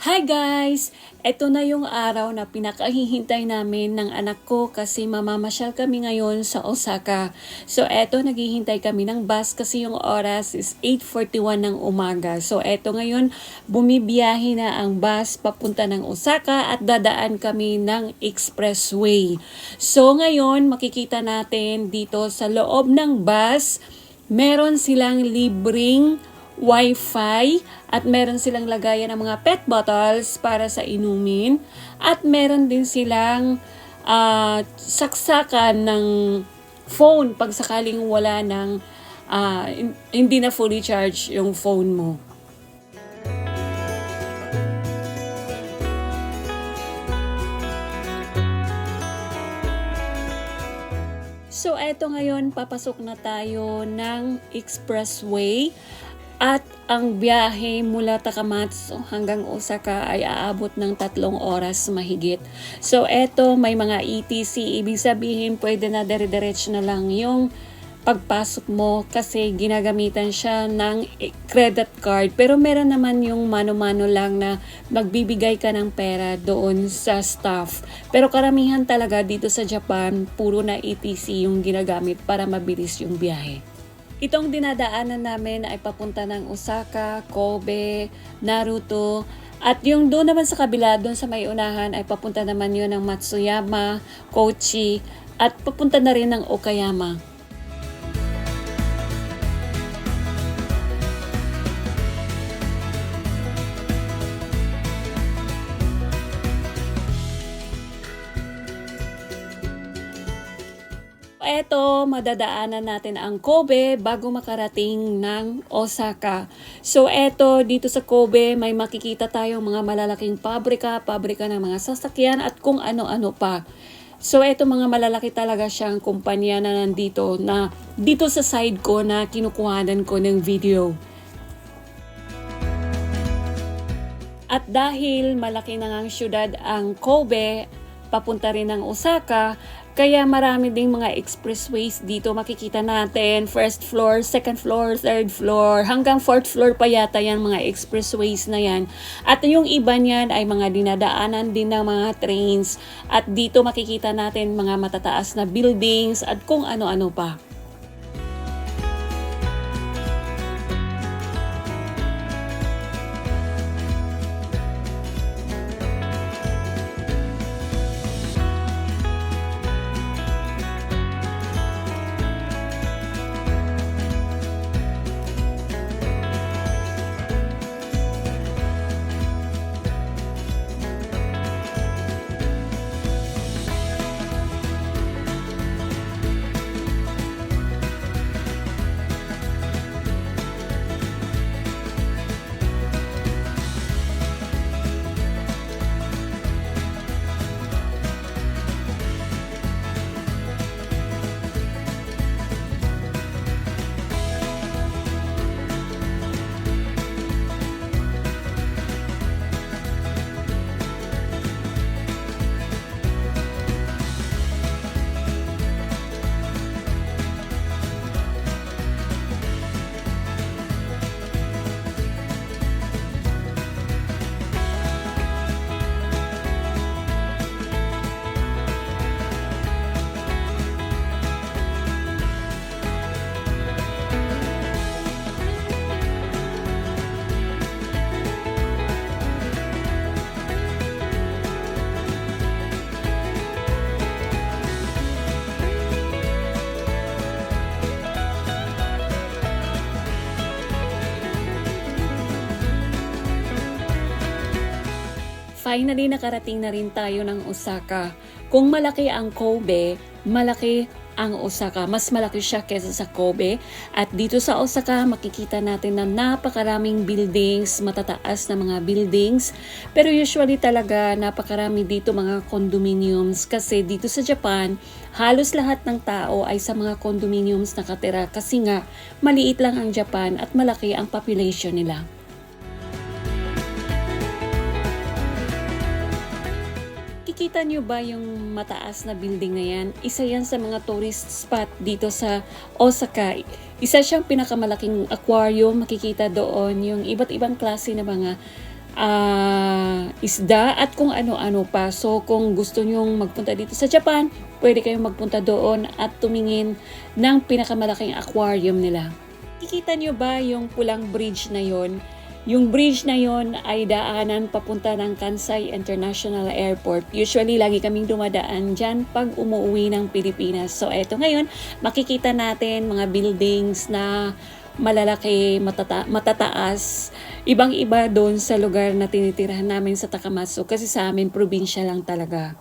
Hi guys! Ito na yung araw na pinakahihintay namin ng anak ko kasi mamamasyal kami ngayon sa Osaka. So eto, naghihintay kami ng bus kasi yung oras is 8:41 ng umaga. So eto ngayon, bumibiyahe na ang bus papunta ng Osaka at dadaan kami ng expressway. So ngayon, makikita natin dito sa loob ng bus, meron silang libreng Wi-Fi at meron silang lagayan ng mga pet bottles para sa inumin at meron din silang saksakan ng phone pag sakaling wala ng hindi na fully charged yung phone mo. So eto ngayon, papasok na tayo ng expressway. At ang biyahe mula Takamatsu hanggang Osaka ay aabot ng 3 oras mahigit. So eto, may mga ETC, ibig sabihin pwede na dire-diretso na lang yung pagpasok mo kasi ginagamitan siya ng credit card. Pero meron naman yung mano-mano lang na magbibigay ka ng pera doon sa staff. Pero karamihan talaga dito sa Japan, puro na ETC yung ginagamit para mabilis yung biyahe. Itong dinadaanan namin ay papunta ng Osaka, Kobe, Naruto, at yung doon naman sa kabila, doon sa may unahan ay papunta naman yun ng Matsuyama, Kochi, at papunta na rin ng Okayama. Eto, madadaanan natin ang Kobe bago makarating ng Osaka. So eto, dito sa Kobe may makikita tayong mga malalaking pabrika ng mga sasakyan at kung ano-ano pa. So eto, mga malalaki talaga siyang kumpanya na nandito na dito sa side ko na kinukuhanan ko ng video. At dahil malaki na ngang syudad ang Kobe, papunta rin ng Osaka, kaya marami ding mga expressways dito makikita natin. First floor, second floor, third floor, hanggang fourth floor pa yata yan mga expressways na yan. At yung iba niyan ay mga dinadaanan din ng mga trains. At dito makikita natin mga matataas na buildings at kung ano-ano pa. Finally, nakarating na rin tayo ng Osaka. Kung malaki ang Kobe, malaki ang Osaka. Mas malaki siya kesa sa Kobe. At dito sa Osaka, makikita natin na napakaraming buildings, matataas na mga buildings. Pero usually talaga, napakarami dito mga condominiums. Kasi dito sa Japan, halos lahat ng tao ay sa mga condominiums nakatira. Kasi nga, maliit lang ang Japan at malaki ang population nila. Nakikita nyo ba yung mataas na building na yan? Isa yan sa mga tourist spot dito sa Osaka. Isa siyang pinakamalaking aquarium. Makikita doon yung iba't ibang klase na mga isda at kung ano-ano pa. So kung gusto nyong magpunta dito sa Japan, pwede kayong magpunta doon at tumingin ng pinakamalaking aquarium nila. Kikita nyo ba yung pulang bridge na yon? Yung bridge na yon ay daanan papunta ng Kansai International Airport. Usually, lagi kaming dumadaan dyan pag umuwi ng Pilipinas. So, eto ngayon, makikita natin mga buildings na malalaki, matataas. Ibang-iba doon sa lugar na tinitirahan namin sa Takamatsu kasi sa amin, probinsya lang talaga.